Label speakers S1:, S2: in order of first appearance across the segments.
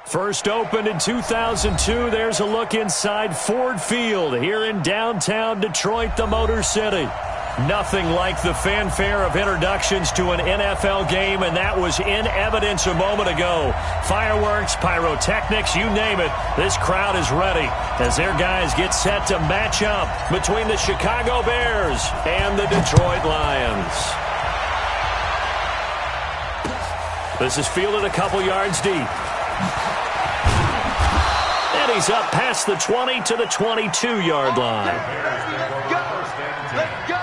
S1: First opened in 2002, there's a look inside Ford Field here in downtown Detroit, the Motor City. Nothing like the fanfare of introductions to an NFL game, and that was in evidence a moment ago. Fireworks, pyrotechnics, you name it, this crowd is ready as their guys get set to match up between the Chicago Bears and the Detroit Lions. This is fielded a couple yards deep. And he's up past the 20 to the 22-yard line.
S2: Let's go.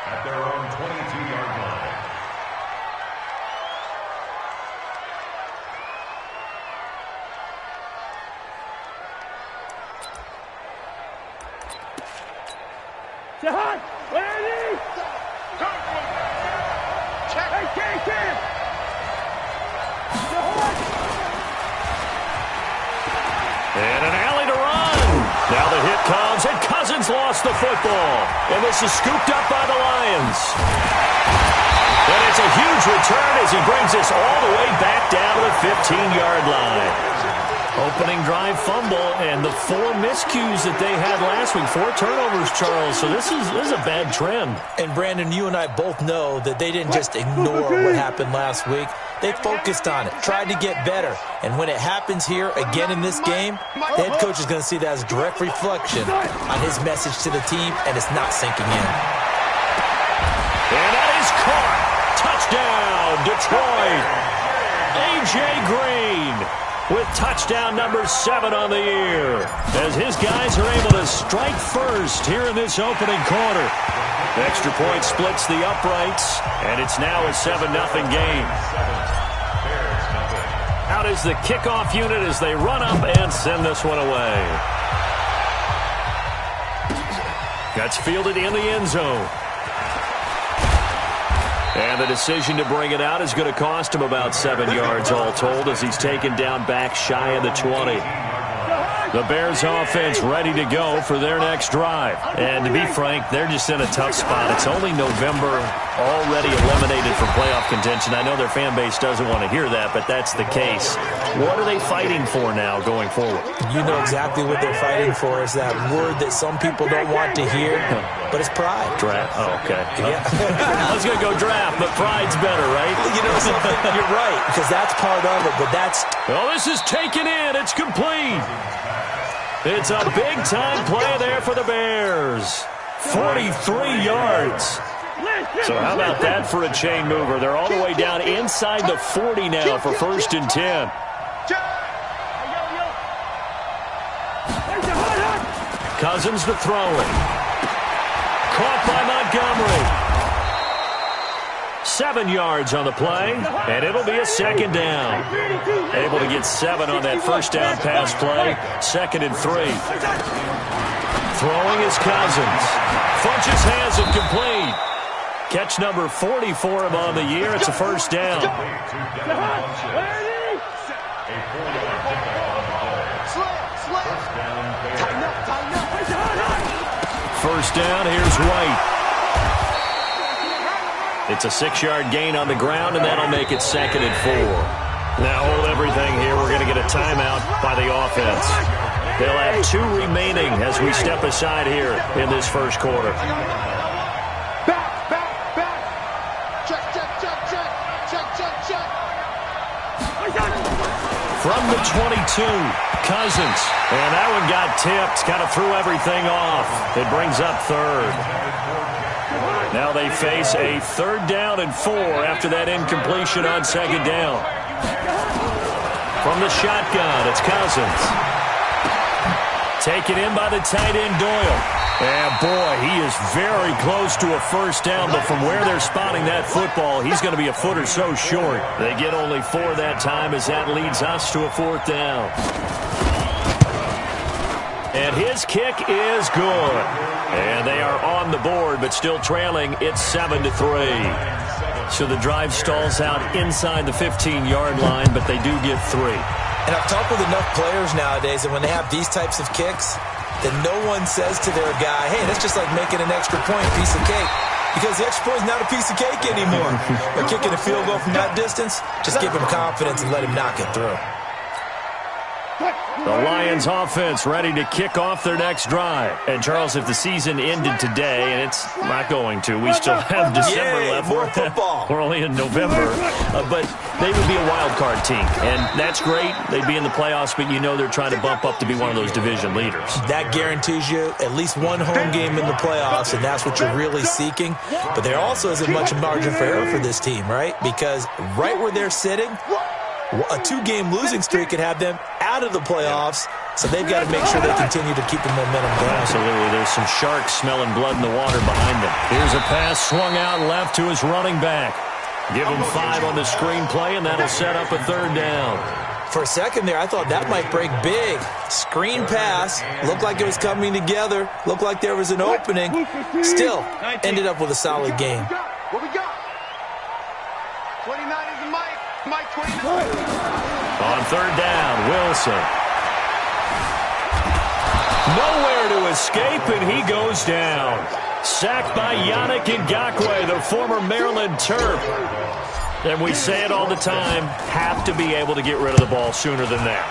S2: At their own 22-yard line.
S3: Jahan, where is he? Check. Hey, Casey!
S1: And an alley to run. Now the hit comes, and Cousins lost the football. And this is scooped up by the Lions. And it's a huge return as he brings us all the way back down to the 15-yard line. Opening drive fumble, and the 4 miscues that they had last week. 4 turnovers, Charles. So this is a bad trend.
S4: And, Brandon, you and I both know that they didn't just ignore what happened last week. They focused on it, tried to get better. And when it happens here again in this game, the head coach is going to see that as a direct reflection on his message to the team, and it's not sinking in.
S1: And that is caught. Touchdown, Detroit. A.J. Green with touchdown number 7 on the year, as his guys are able to strike first here in this opening quarter. Extra point splits the uprights, and it's now a 7-0 game. Out is the kickoff unit as they run up and send this one away. That's fielded in the end zone. And the decision to bring it out is going to cost him about 7 yards all told, as he's taken down back shy of the 20. The Bears offense ready to go for their next drive. And to be frank, they're just in a tough spot. It's only November, already eliminated from playoff contention. I know their fan base doesn't want to hear that, but that's the case. What are they fighting for now going forward?
S4: You know exactly what they're fighting for, is that word that some people don't want to hear, but it's pride.
S1: Draft. Oh, okay.
S4: Yeah.
S1: I was going to go draft, but pride's better, right?
S4: You know something? You're right, because that's part of it, but that's...
S1: Oh, this is taken in. It's complete. It's a big-time play there for the Bears. 43 yards. So how about that for a chain mover? They're all the way down inside the 40 now for 1st and 10. Cousins to throw it. Caught by Montgomery. 7 yards on the play, and it'll be a 2nd down. Able to get 7 on that first down pass play. 2nd and 3. Throwing is Cousins. Funches has it complete. Catch number 40 for him on the year. It's a 1st down. First down, here's White. It's a 6-yard gain on the ground, and that'll make it 2nd and 4. Now hold everything here. We're going to get a timeout by the offense. They'll have 2 remaining as we step aside here in this first quarter. From the 22, Cousins. And that one got tipped, kind of threw everything off. It brings up 3rd. Now they face a 3rd down and 4 after that incompletion on 2nd down. From the shotgun, it's Cousins. Taken in by the tight end, Doyle. And, boy, he is very close to a 1st down, but from where they're spotting that football, he's going to be a foot or so short. They get only 4 that time as that leads us to a 4th down. And his kick is good. And they are on the board, but still trailing. It's 7-3. So the drive stalls out inside the 15-yard line, but they do get 3.
S4: And I've talked with enough players nowadays that when they have these types of kicks, that no one says to their guy, hey, that's just like making an extra point, piece of cake. Because the extra point is not a piece of cake anymore. But kicking a field goal from that distance, just give him confidence and let him knock it through.
S1: The Lions offense ready to kick off their next drive. And, Charles, if the season ended today, and it's not going to, we still have December left.
S4: More football.
S1: We're only in November. But they would be a wild card team, and that's great. They'd be in the playoffs, but you know they're trying to bump up to be one of those division leaders.
S4: That guarantees you at least one home game in the playoffs, and that's what you're really seeking. But there also isn't much margin for error for this team, right? Because right where they're sitting, a two-game losing streak could have them out of the playoffs, so they've got to make sure they continue to keep the momentum going.
S1: Absolutely. There's some sharks smelling blood in the water behind them. Here's a pass swung out left to his running back. Give him 5 on the screenplay, and that'll set up a third down.
S4: For a second there, I thought that might break big. Screen pass. Looked like it was coming together. Looked like there was an opening. Still, ended up with a solid game.
S3: What we got? 29 is the Mike. Mike 29.
S1: On third down, Wilson. Nowhere to escape, and he goes down. Sacked by Yannick Ngakoue, the former Maryland Terp. And we say it all the time, have to be able to get rid of the ball sooner than that.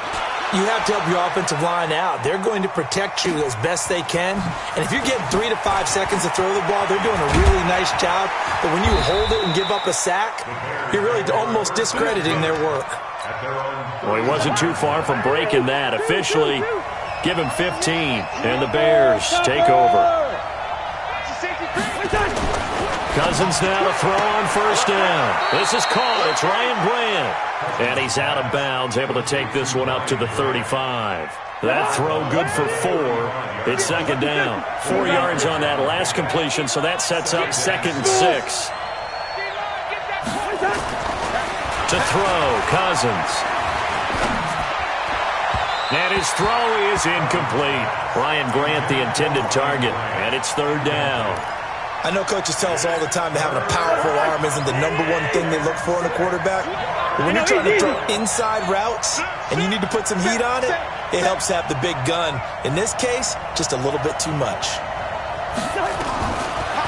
S4: You have to help your offensive line out. They're going to protect you as best they can. And if you're getting 3 to 5 seconds to throw the ball, they're doing a really nice job. But when you hold it and give up a sack, you're really almost discrediting their work.
S1: Well, he wasn't too far from breaking that. Officially, give him 15, and the Bears take over. Cousins now to throw on first down. This is caught. It's Ryan Grant. And he's out of bounds, able to take this one up to the 35. That throw good for 4. It's second down. 4 yards on that last completion, so that sets up 2nd and 6. To throw, Cousins. And his throw is incomplete. Ryan Grant, the intended target, and it's third down.
S4: I know coaches tell us all the time that having a powerful arm isn't the #1 thing they look for in a quarterback. But when you're trying to throw inside routes and you need to put some heat on it, it helps have the big gun. In this case, just a little bit too much.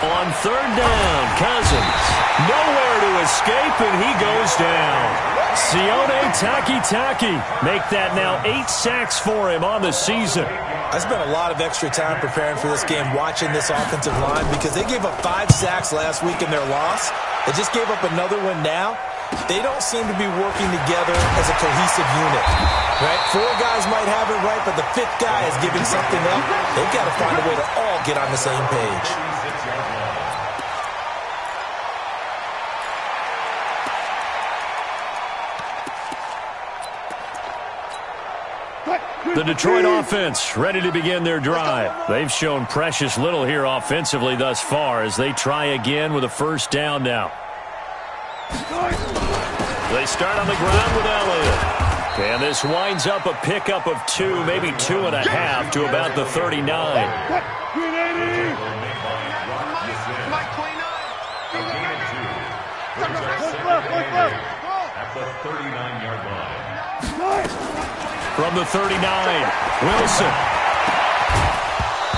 S1: On third down, Cousins. Nowhere to escape, and he goes down. Sione Takitaki make that now 8 sacks for him on the season.
S4: I spent a lot of extra time preparing for this game watching this offensive line because they gave up 5 sacks last week in their loss. They just gave up another one now. They don't seem to be working together as a cohesive unit. Right? 4 guys might have it right, but the 5th guy is giving something up. They've got to find a way to all get on the same page.
S1: The Detroit offense ready to begin their drive. They've shown precious little here offensively thus far as they try again with a first down now. They start on the ground with Elliott. And this winds up a pickup of 2, maybe 2.5 to about the 39.
S2: At the 39-yard line.
S1: From the 39, Wilson.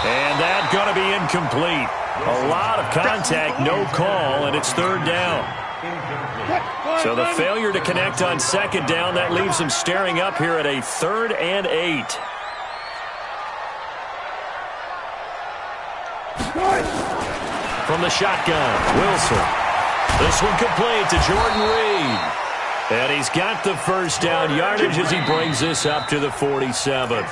S1: And that's going to be incomplete. A lot of contact, no call, and it's third down. So the failure to connect on second down, that leaves him staring up here at a 3rd and 8. From the shotgun, Wilson. This one complete to Jordan Reed. And he's got the first down yardage as he brings this up to the 47.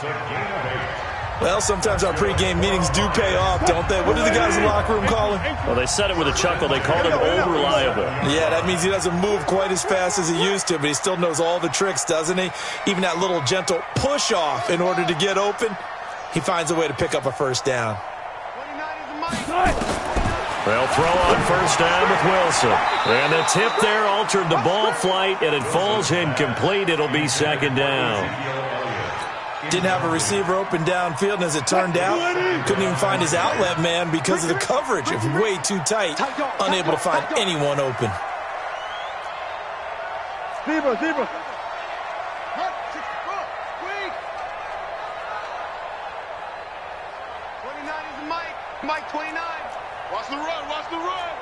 S4: Well, sometimes our pregame meetings do pay off, don't they? What do the guys in the locker room call him?
S1: Well, they said it with a chuckle. They called him old reliable.
S4: Yeah, that means he doesn't move quite as fast as he used to, but he still knows all the tricks, doesn't he? Even that little gentle push-off in order to get open, he finds a way to pick up a first down.
S1: They'll throw on first down with Wilson. And the tip there altered the ball flight, and it falls incomplete. It'll be second down.
S4: Didn't have a receiver open downfield, and as it turned out, couldn't even find his outlet man because of the coverage. It was way too tight, unable to find anyone open.
S3: Zebra. 29 is the Mike. Mike 29. Watch the run.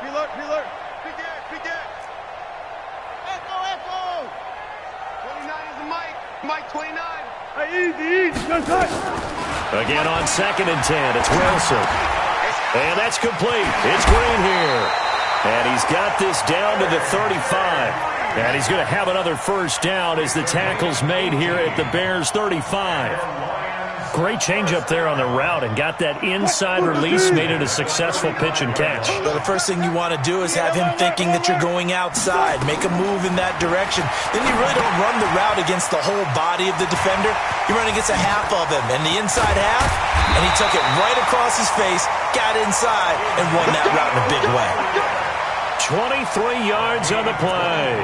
S3: Be alert. Big Ed. Echo. 29 is the Mike. Mike 29.
S1: Again on 2nd and 10, it's Wilson. And that's complete. It's Green here. And he's got this down to the 35. And he's going to have another first down as the tackle's made here at the Bears' 35. Great change up there on the route and got that inside release, made it a successful pitch and catch.
S4: Well, the first thing you want to do is have him thinking that you're going outside, make a move in that direction. Then you really don't run the route against the whole body of the defender. You run against a half of him, and the inside half, and he took it right across his face, got inside, and won that route in a big way.
S1: 23 yards on the play.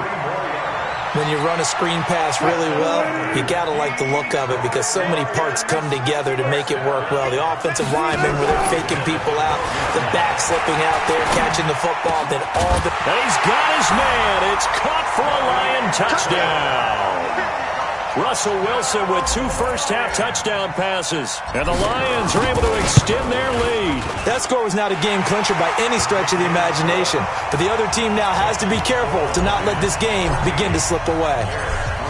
S4: When you run a screen pass really well, you got to like the look of it because so many parts come together to make it work well. The offensive linemen, where they're faking people out, the back slipping out there, catching the football, then all the...
S1: And he's got his man. It's caught for a Lion touchdown. Russell Wilson with 2 first-half touchdown passes. And the Lions are able to extend their lead.
S4: That score was not a game clincher by any stretch of the imagination. But the other team now has to be careful to not let this game begin to slip away.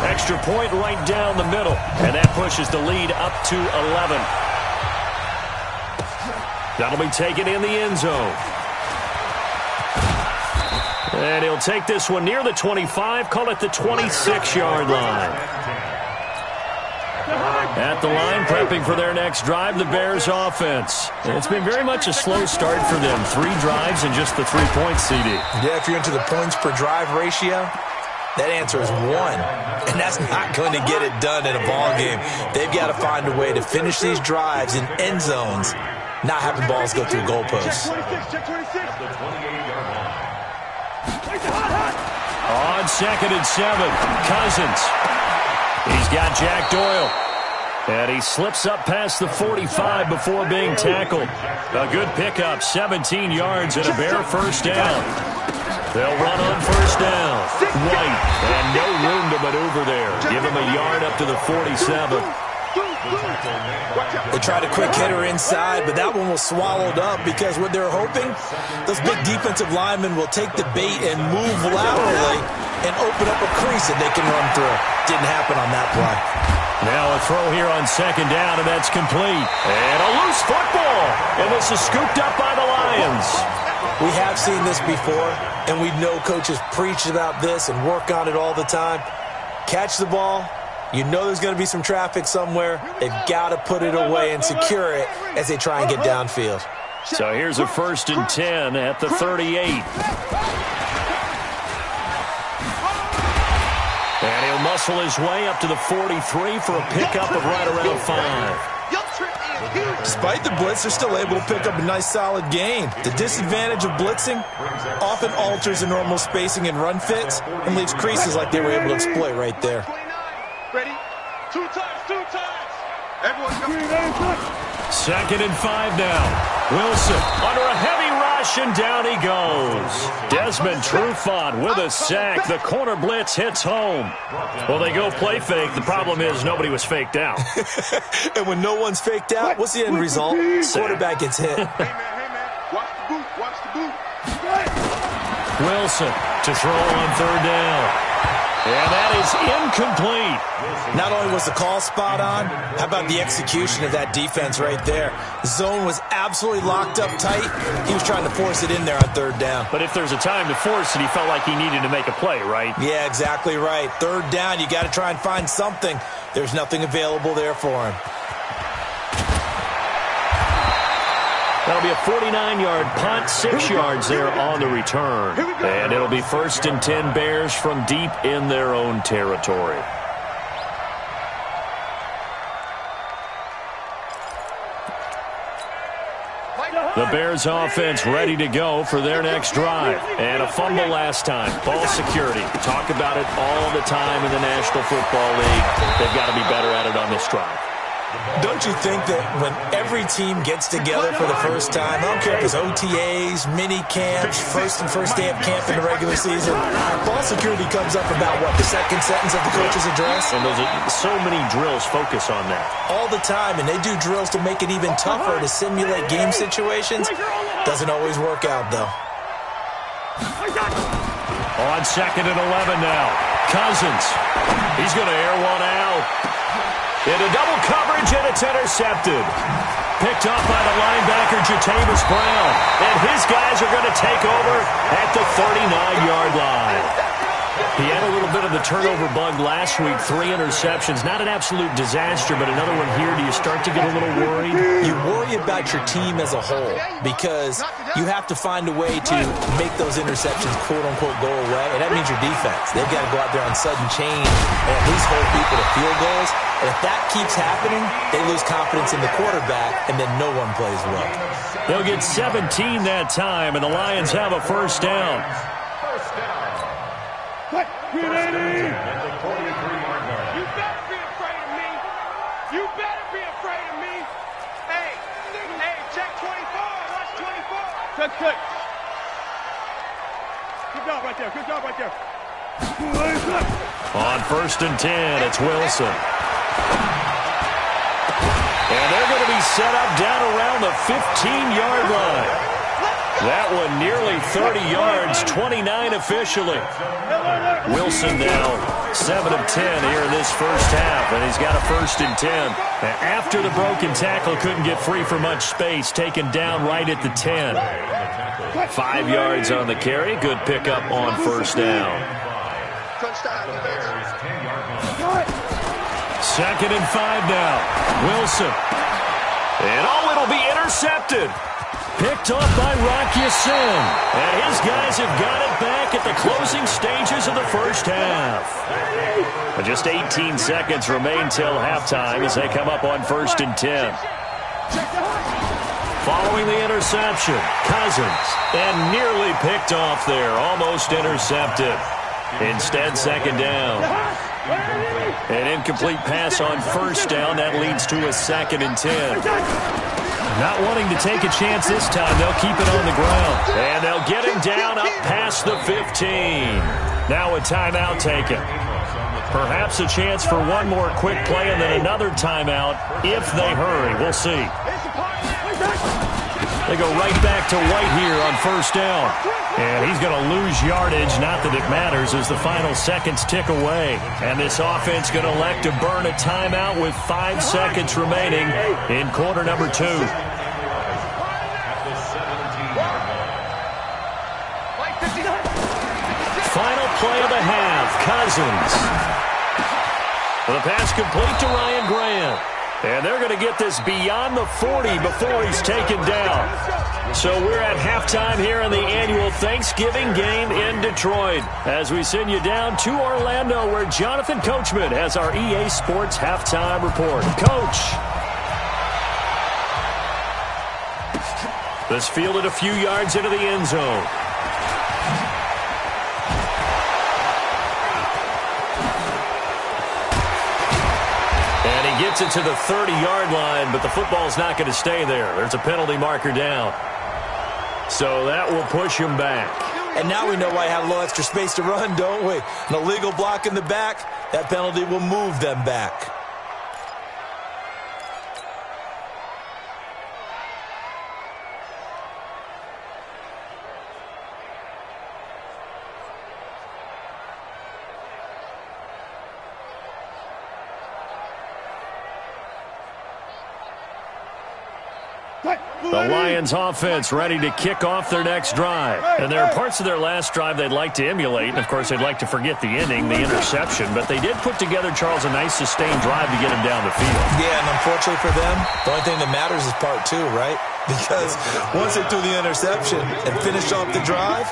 S1: Extra point right down the middle. And that pushes the lead up to 11. That'll be taken in the end zone. And he'll take this one near the 25, call it the 26-yard line. At the line, prepping for their next drive, the Bears offense. It's been very much a slow start for them. 3 drives and just the 3 points, CD.
S4: Yeah, if you're into the points per drive ratio, that answer is 1. And that's not going to get it done in a ball game. They've got to find a way to finish these drives in end zones, not having balls go through goalposts.
S1: On 2nd and 7, Cousins. He's got Jack Doyle. And he slips up past the 45 before being tackled. A good pickup, 17 yards and a Bear first down. They'll run on first down. White, and no room to maneuver there. Give him a yard up to the 47.
S4: They tried a quick hitter inside, but that one was swallowed up because what they're hoping, those big defensive linemen will take the bait and move laterally and open up a crease that they can run through. Didn't happen on that play.
S1: Now a throw here on 2nd down, and that's complete. And a loose football. And this is scooped up by the Lions.
S4: We have seen this before, and we know coaches preach about this and work on it all the time. Catch the ball. You know there's going to be some traffic somewhere. They've got to put it away and secure it as they try and get downfield.
S1: So here's a 1st and 10 at the 38. And he'll muscle his way up to the 43 for a pickup of right around 5.
S4: Despite the blitz, they're still able to pick up a nice solid gain. The disadvantage of blitzing often alters the normal spacing and run fits and leaves creases like they were able to exploit right there.
S3: Ready? 2 times. Everyone go.
S1: 2nd and 5 now. Wilson under a heavy rush, and down he goes. Desmond Trufant with a sack. The corner blitz hits home. Well, they go play fake. The problem is nobody was faked out.
S4: And when no one's faked out, what's the end result? Quarterback gets hit.
S3: Hey, man. Watch the boot.
S1: Wilson to throw on 3rd down. And that is incomplete.
S4: Not only was the call spot on, how about the execution of that defense right there? The zone was absolutely locked up tight. He was trying to force it in there on 3rd down.
S1: But if there's a time to force it, he felt like he needed to make a play, right?
S4: Yeah, exactly right. 3rd down, you got to try and find something. There's nothing available there for him.
S1: That'll be a 49-yard punt, 6 yards there on the return. And it'll be 1st and 10 Bears from deep in their own territory. The Bears offense ready to go for their next drive. And a fumble last time. Ball security. Talk about it all the time in the National Football League. They've got to be better at it on this drive.
S4: Don't you think that when every team gets together for the first time, I don't care if it's OTAs, mini camps, first day of camp in the regular season, ball security comes up about, what, the 2nd sentence of the coach's address?
S1: And those are so many drills focus on that.
S4: All the time, and they do drills to make it even tougher to simulate game situations. Doesn't always work out, though.
S1: On 2nd and 11 now. Cousins. He's going to air one out. Into double coverage, and it's intercepted. Picked off by the linebacker, Jatavis Brown. And his guys are going to take over at the 39-yard line. He had a little bit of the turnover bug last week, 3 interceptions. Not an absolute disaster, but another one here. Do you start to get a little worried?
S4: You worry about your team as a whole because you have to find a way to make those interceptions, quote-unquote, go away, and that means your defense. They've got to go out there on sudden change and at least hold people to field goals. And if that keeps happening, they lose confidence in the quarterback, and then no one plays well.
S1: They'll get 17 that time, and the Lions have a first down.
S3: You better be afraid of me. You better be afraid of me. Hey, check 24. Watch 24. Check. Good job right there.
S1: On 1st and 10, it's Wilson. And they're going to be set up down around the 15-yard line. That one nearly 30 yards, 29 officially. Wilson now 7 of 10 here in this first half, and he's got a 1st and 10. And after the broken tackle, couldn't get free for much space, taken down right at the 10. 5 yards on the carry, good pickup on 1st down. 2nd and 5 now. Wilson. And it'll be intercepted. Picked off by Rock Ya-Sin. And his guys have got it back at the closing stages of the first half. But just 18 seconds remain till halftime as they come up on 1st and 10. Following the interception, Cousins. And nearly picked off there. Almost intercepted. Instead, 2nd down. An incomplete pass on 1st down. That leads to a 2nd and 10. Not wanting to take a chance this time, they'll keep it on the ground. And they'll get him down up past the 15. Now a timeout taken. Perhaps a chance for one more quick play and then another timeout if they hurry. We'll see. They go right back to White here on 1st down. And he's going to lose yardage, not that it matters, as the final seconds tick away. And this offense going to elect to burn a timeout with 5 seconds remaining in quarter number 2. Final play of the half, Cousins. The pass complete to Ryan Grant. And they're going to get this beyond the 40 before he's taken down. So we're at halftime here in the annual Thanksgiving game in Detroit as we send you down to Orlando where Jonathan Coachman has our EA Sports halftime report. Coach. This fielded a few yards into the end zone. Gets it to the 30-yard line, but the football's not going to stay there. There's a penalty marker down. So that will push him back.
S4: And now we know why I have a little extra space to run, don't we? An illegal block in the back, that penalty will move them back.
S1: The Lions offense ready to kick off their next drive. And there are parts of their last drive they'd like to emulate. And, of course, they'd like to forget the ending, the interception. But they did put together, Charles, a nice sustained drive to get him down the field.
S4: Yeah, and unfortunately for them, the only thing that matters is part 2, right? Because once they threw the interception and finished off the drive,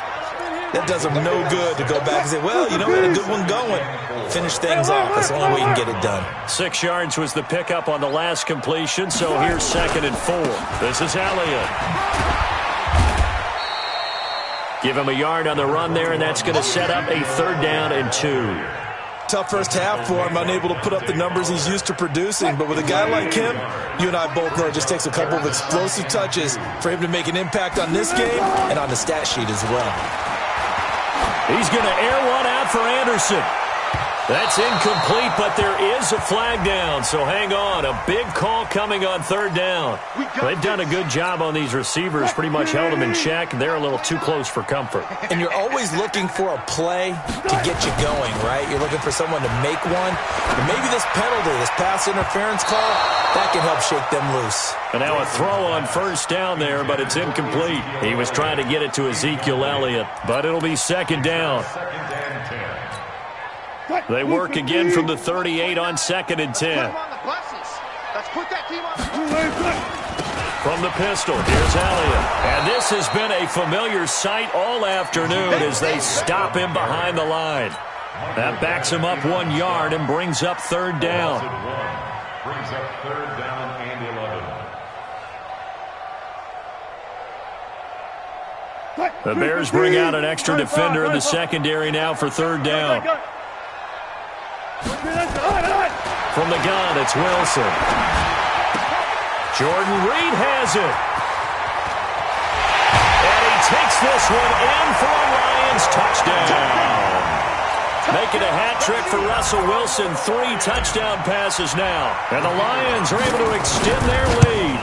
S4: that does them no good to go back and say, well, you know, we had a good one going. Finish things off. That's the only way you can get it done.
S1: 6 yards was the pickup on the last completion, so here's 2nd and 4. This is Elliott. Give him a yard on the run there, and that's going to set up a 3rd down and 2.
S4: Tough first half for him, unable to put up the numbers he's used to producing. But with a guy like him, you and I both know it just takes a couple of explosive touches for him to make an impact on this game and on the stat sheet as well.
S1: He's going to air one out for Anderson. That's incomplete, but there is a flag down, so hang on. A big call coming on third down. They've done a good job on these receivers, pretty much held them in check. They're a little too close for comfort.
S4: And you're always looking for a play to get you going, right? You're looking for someone to make one. And maybe this penalty, this pass interference call, that can help shake them loose.
S1: And now a throw on first down there, but it's incomplete. He was trying to get it to Ezekiel Elliott, but it'll be second down. They work again from the 38 on 2nd and 10. From the pistol, here's Elliott. And this has been a familiar sight all afternoon as they stop him behind the line. That backs him up 1 yard and brings up third down.
S2: Brings up third down and 11.
S1: The Bears bring out an extra defender in the secondary now for third down. From the gun, it's Wilson. Jordan Reed has it. And he takes this one in for a Lions touchdown. Making a hat trick for Russell Wilson. 3 touchdown passes now. And the Lions are able to extend their lead.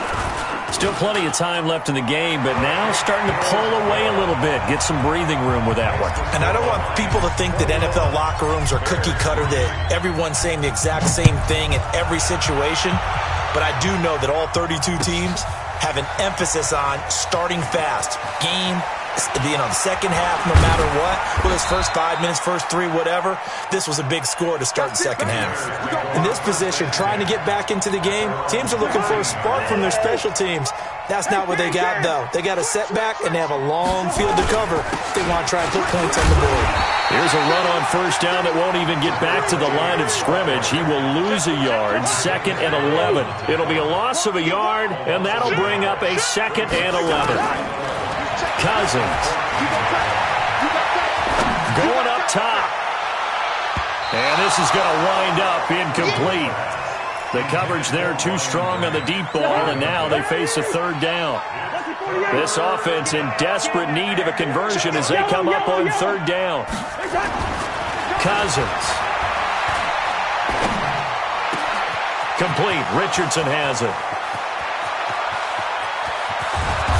S1: Still plenty of time left in the game, but now starting to pull away a little bit. Get some breathing room with that one.
S4: And I don't want people to think that NFL locker rooms are cookie cutter, that everyone's saying the exact same thing in every situation. But I do know that all 32 teams have an emphasis on starting fast. Game being on the second half no matter what. Whether it's first 5 minutes, first 3, whatever. This was a big score to start the second half. In this position, trying to get back into the game, teams are looking for a spark from their special teams. That's not what they got, though. They got a setback, and they have a long field to cover if they want to try and put points on the board.
S1: Here's a run on first down that won't even get back to the line of scrimmage. He will lose a yard, 2nd and 11. It'll be a loss of a yard, and that'll bring up a 2nd and 11. Cousins going up top. And this is going to wind up incomplete. The coverage there too strong on the deep ball, and now they face a third down. This offense in desperate need of a conversion as they come up on third down. Cousins. Complete. Richardson has it.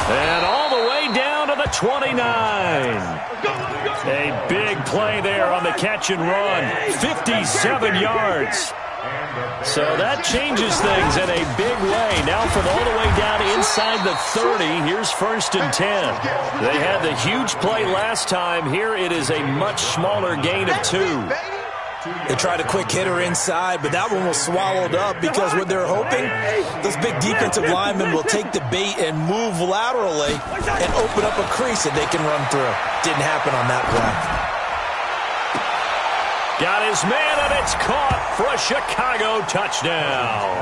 S1: And all the way down to the 29. A big play there on the catch and run. 57 yards. So that changes things in a big way. Now from all the way down inside the 30, here's 1st and 10. They had the huge play last time. Here it is a much smaller gain of 2.
S4: They tried a quick hitter inside, but that one was swallowed up because what they're hoping, those big defensive linemen will take the bait and move laterally and open up a crease that they can run through. Didn't happen on that play.
S1: Got his man, and it's caught for a Chicago touchdown.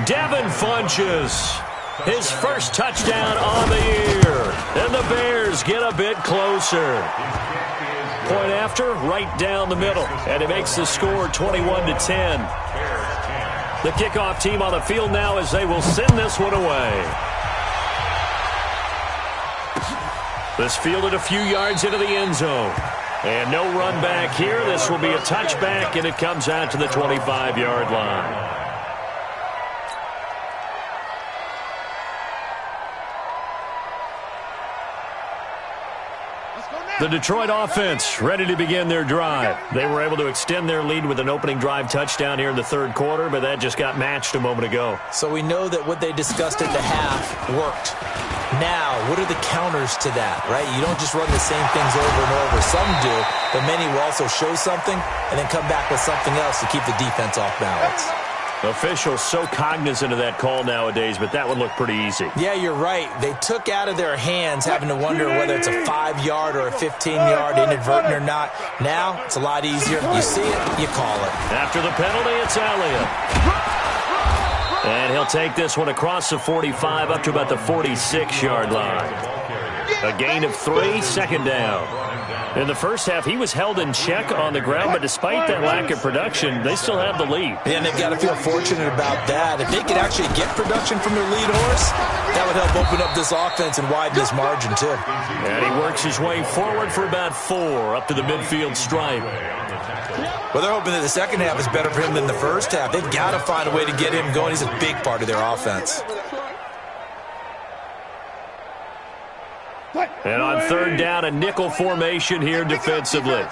S1: Devin Funchess, his first touchdown on the year. And the Bears get a bit closer. Point after, right down the middle. And it makes the score 21-10. The kickoff team on the field now as they will send this one away. This fielded a few yards into the end zone. And no run back here. This will be a touchback, and it comes out to the 25-yard line. The Detroit offense ready to begin their drive. They were able to extend their lead with an opening drive touchdown here in the third quarter, but that just got matched a moment ago.
S4: So we know that what they discussed at the half worked. Now, what are the counters to that, right? You don't just run the same things over and over. Some do, but many will also show something and then come back with something else to keep the defense off balance.
S1: Officials so cognizant of that call nowadays, but that would look pretty easy.
S4: Yeah, you're right. They took out of their hands having to wonder whether it's a 5-yard or a 15-yard inadvertent or not. Now, it's a lot easier. You see it, you call it.
S1: After the penalty, it's Elliott. And he'll take this one across the 45 up to about the 46-yard line. A gain of 3, second down. In the first half, he was held in check on the ground, but despite that lack of production, they still have the lead.
S4: And they've got to feel fortunate about that. If they could actually get production from their lead horse, that would help open up this offense and widen this margin, too.
S1: And he works his way forward for about 4 up to the midfield stripe.
S4: Well, they're hoping that the second half is better for him than the first half. They've got to find a way to get him going. He's a big part of their offense.
S1: And on third down, a nickel formation here defensively.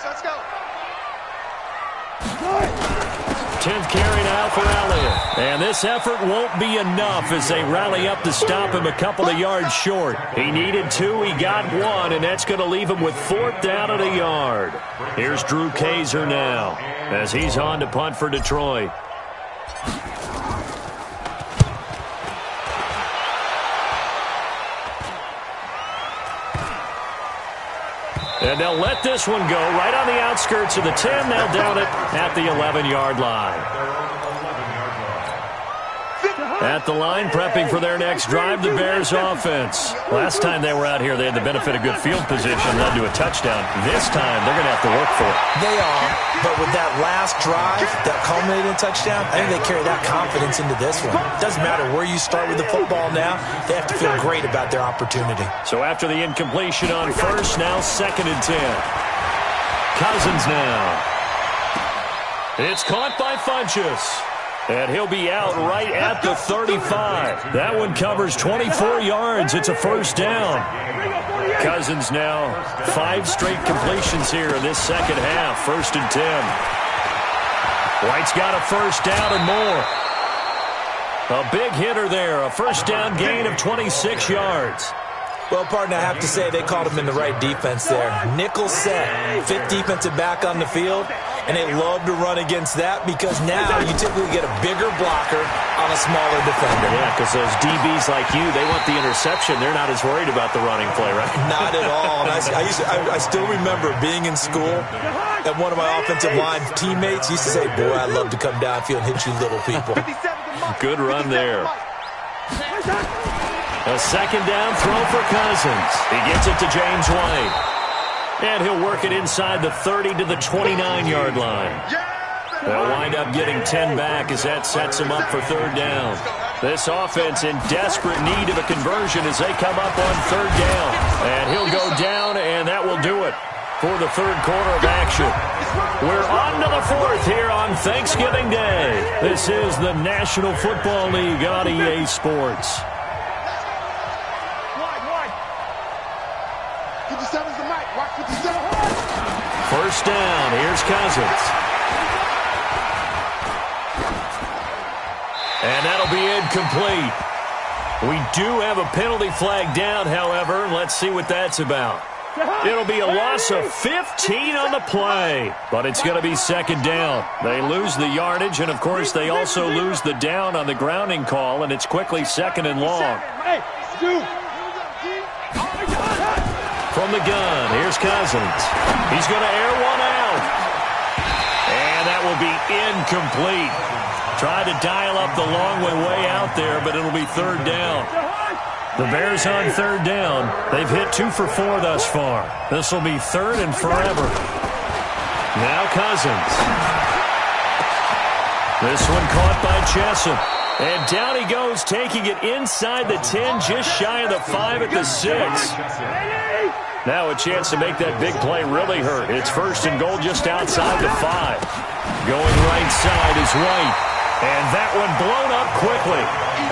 S1: 10th carry now for Elliott. And this effort won't be enough as they rally up to stop him a couple of yards short. He needed 2, he got 1, and that's going to leave him with 4th down and a yard. Here's Drew Kaiser now as he's on to punt for Detroit. And they'll let this one go right on the outskirts of the 10. They'll down it at the 11-yard line. At the line, prepping for their next drive, the Bears offense. Last time they were out here, they had the benefit of good field position, led to a touchdown. This time, they're going to have to work for it.
S4: They are, but with that last drive, that culminated touchdown, I think they carry that confidence into this one. It doesn't matter where you start with the football now. They have to feel great about their opportunity.
S1: So after the incompletion on first, now 2nd and 10. Cousins now. It's caught by Funchess. And he'll be out right at the 35. That one covers 24 yards. It's a first down. Cousins now 5 straight completions here in this second half. 1st and 10. White's got a first down and more. A big hitter there. A first down gain of 26 yards.
S4: Well, partner, I have to say they called him in the right defense there. Nickel set, 5th defensive back on the field, and they love to run against that because now you typically get a bigger blocker on a smaller defender.
S1: Yeah, because those DBs like you, they want the interception. They're not as worried about the running play, right?
S4: Not at all. And I still remember being in school, and one of my offensive line teammates used to say, boy, I'd love to come downfield and hit you little people.
S1: Good run there. A second down throw for Cousins. He gets it to James White. And he'll work it inside the 30 to the 29-yard line. They'll wind up getting 10 back as that sets him up for 3rd down. This offense in desperate need of a conversion as they come up on 3rd down. And he'll go down, and that will do it for the 3rd quarter of action. We're on to the 4th here on Thanksgiving Day. This is the National Football League on EA Sports. First down, here's Cousins. And that'll be incomplete. We do have a penalty flag down, however. Let's see what that's about. It'll be a loss of 15 on the play, but it's going to be 2nd down. They lose the yardage, and, of course, they also lose the down on the grounding call, and it's quickly 2nd and long. From the gun, here's Cousins. He's going to air one out. And that will be incomplete. Tried to dial up the long way out there, but it'll be 3rd down. The Bears on 3rd down. They've hit 2 for 4 thus far. This will be 3rd and forever. Now Cousins. This one caught by Chesson. And down he goes, taking it inside the 10, just shy of the 5 at the 6. Now a chance to make that big play really hurt. It's 1st and goal just outside the 5. Going right side is White. And that one blown up quickly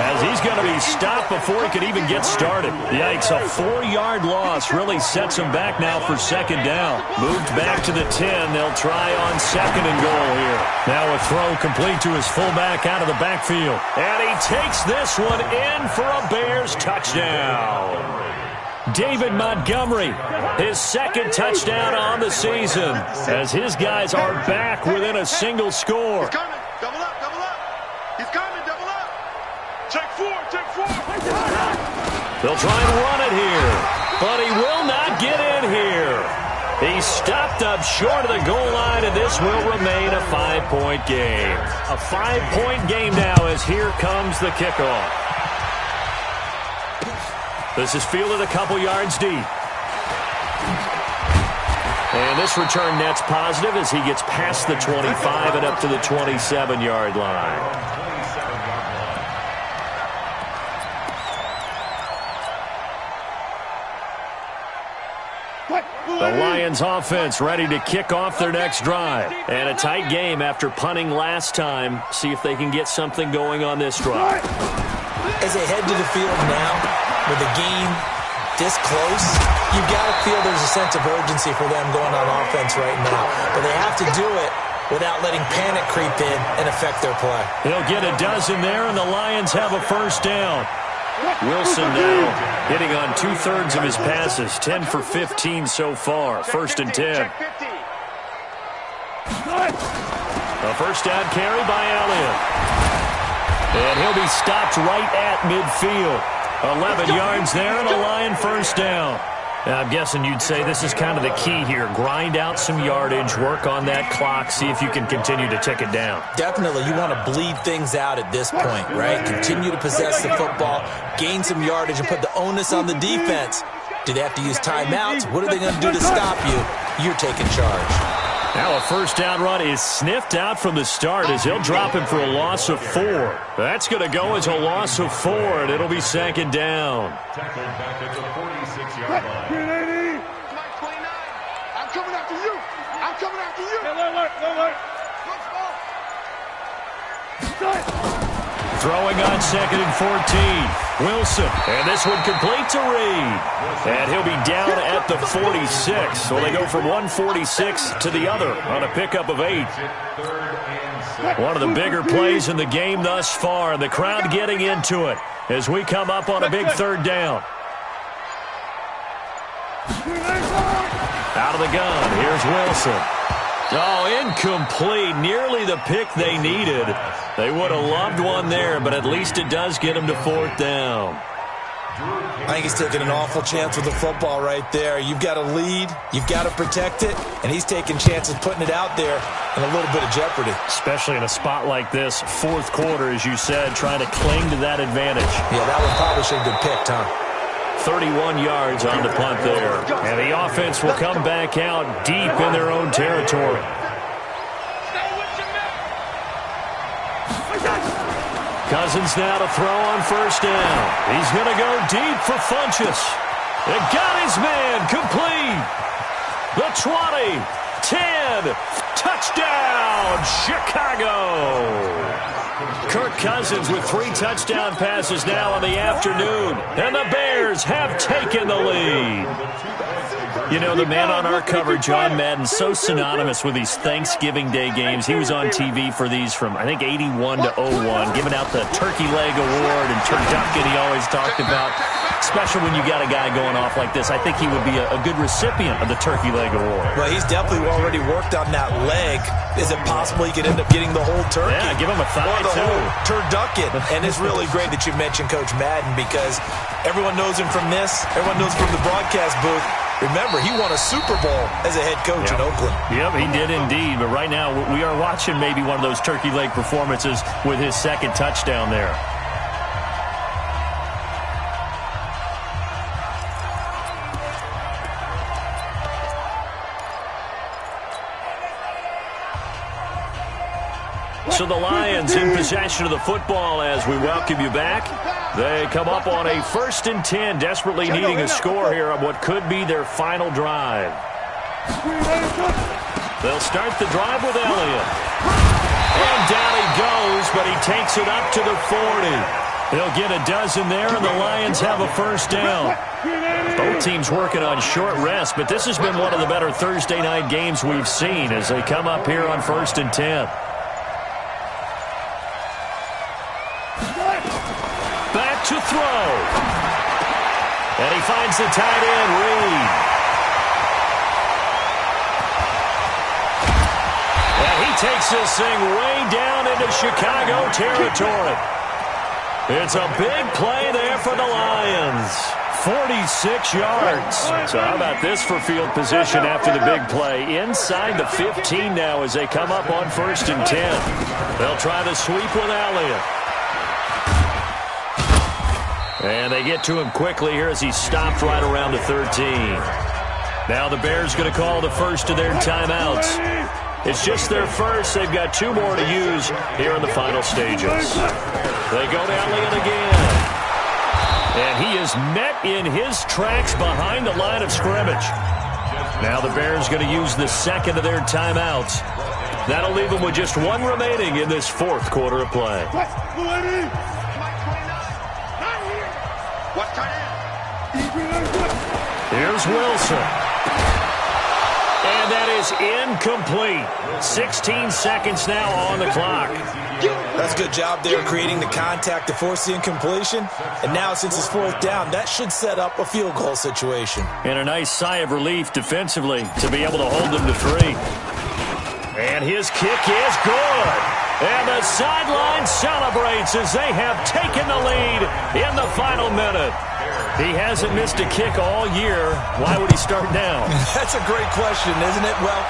S1: as he's going to be stopped before he could even get started. Yikes, a 4-yard loss really sets him back now for 2nd down. Moved back to the 10. They'll try on 2nd and goal here. Now a throw complete to his fullback out of the backfield. And he takes this one in for a Bears touchdown. David Montgomery, his 2nd touchdown on the season as his guys are back within a single score.
S3: He's coming. Double up, double up. He's coming, double up. Take 4, take 4.
S1: They'll try and run it here, but he will not get in here. He's stopped up short of the goal line, and this will remain a 5-point game. A 5-point game now as here comes the kickoff. This is fielded a couple yards deep. And this return net's positive as he gets past the 25 and up to the 27-yard line. The Lions offense ready to kick off their next drive. And a tight game after punting last time. See if they can get something going on this drive.
S4: As they head to the field now, with the game this close, you've got to feel there's a sense of urgency for them going on offense right now. But they have to do it without letting panic creep in and affect their play.
S1: He'll get a dozen there, and the Lions have a first down. Wilson now hitting on 2/3 of his passes, 10 for 15 so far. First and 10. A first down carry by Elliott. And he'll be stopped right at midfield. 11 yards there and a Lion first down. Now, I'm guessing you'd say this is kind of the key here. Grind out some yardage, work on that clock, see if you can continue to tick it down.
S4: Definitely. You want to bleed things out at this point, right? Continue to possess the football, gain some yardage, and put the onus on the defense. Do they have to use timeouts? What are they going to do to stop you? You're taking charge.
S1: Now a first down run is sniffed out from the start as he'll drop him for a loss of 4. That's going to go as a loss of 4, and it'll be second down.
S2: Tackled back at the 46-yard line.
S3: Mike 29. I'm coming after you. I'm coming after you. Hey, look.
S1: Throwing on second and 14. Wilson. And this one complete to Reed. And he'll be down at the 46. So they go from 146 to the other on a pickup of 8. One of the bigger plays in the game thus far. The crowd getting into it as we come up on a big third down. Out of the gun. Here's Wilson. Oh, incomplete. Nearly the pick they needed. They would have loved one there, but at least it does get them to 4th down.
S4: I think he's taking an awful chance with the football right there. You've got to lead, you've got to protect it, and he's taking chances putting it out there in a little bit of jeopardy.
S1: Especially in a spot like this, 4th quarter, as you said, trying to cling to that advantage.
S4: Yeah, that one probably should have been picked, huh?
S1: 31 yards on the punt there. And the offense will come back out deep in their own territory. Cousins now to throw on first down. He's going to go deep for Funchess. It got his man complete. The 20, 10, touchdown, Chicago. Kirk Cousins with 3 touchdown passes now in the afternoon. And the Bears have taken the lead. You know, the man on our cover, John Madden, so synonymous with these Thanksgiving Day games. He was on TV for these from, I think, 81 to 01, giving out the Turkey Leg Award and turducken he always talked about. Especially when you got a guy going off like this. I think he would be a good recipient of the Turkey Leg Award.
S4: Well, he's definitely already worked on that leg. Is it possible he could end up getting the whole turkey?
S1: Yeah, give him a thigh,
S4: or the
S1: too.
S4: whole turducken. And it's really great that you mentioned Coach Madden because everyone knows him from this. Everyone knows him from the broadcast booth. Remember, he won a Super Bowl as a head coach in Oakland.
S1: Yep, he did indeed. But right now, we are watching maybe one of those turkey leg performances with his second touchdown there. So the Lions in possession of the football as we welcome you back. They come up on a 1st and 10, desperately needing a score here on what could be their final drive. They'll start the drive with Elliott. And down he goes, but he takes it up to the 40. They'll get a dozen there, and the Lions have a first down. Both teams working on short rest, but this has been one of the better Thursday night games we've seen as they come up here on 1st and 10. Back to throw. And he finds the tight end, Reed. And he takes this thing way down into Chicago territory. It's a big play there for the Lions. 46 yards. So how about this for field position after the big play? Inside the 15 now as they come up on 1st and 10. They'll try to sweep with Elliott. And they get to him quickly here as he stopped right around the 13. Now the Bears going to call the first of their timeouts. It's just their first. They've got 2 more to use here in the final stages. They go to Elliott again. And he is met in his tracks behind the line of scrimmage. Now the Bears going to use the second of their timeouts. That'll leave them with just 1 remaining in this 4th quarter of play. Here's Wilson. And that is incomplete. 16 seconds now on the clock.
S4: That's a good job there creating the contact to force the incompletion. And now since it's 4th down, that should set up a field goal situation.
S1: And a nice sigh of relief defensively to be able to hold them to 3. And his kick is good. And the sideline celebrates as they have taken the lead in the final minute. He hasn't missed a kick all year. Why would he start now?
S4: That's a great question, isn't it? Well,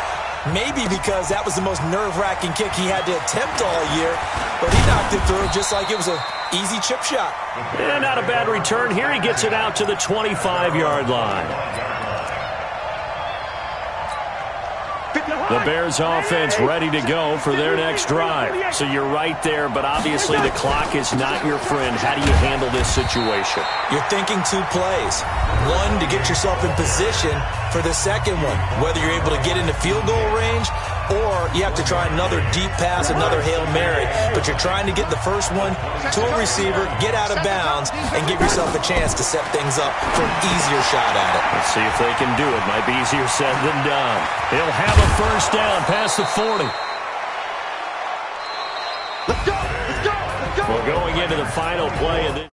S4: maybe because that was the most nerve-wracking kick he had to attempt all year, but he knocked it through just like it was an easy chip shot.
S1: And not a bad return. Here he gets it out to the 25-yard line. The Bears offense ready to go for their next drive. So you're right there, but obviously the clock is not your friend. How do you handle this situation?
S4: You're thinking 2 plays. 1 to get yourself in position for the second one, whether you're able to get into field goal range or you have to try another deep pass, another Hail Mary. But you're trying to get the first one to a receiver, get out of bounds, and give yourself a chance to set things up for an easier shot at it.
S1: Let's see if they can do it. Might be easier said than done. He'll have a first down past the 40.
S3: Let's go! Let's go! Let's go!
S1: We're going into the final play of this.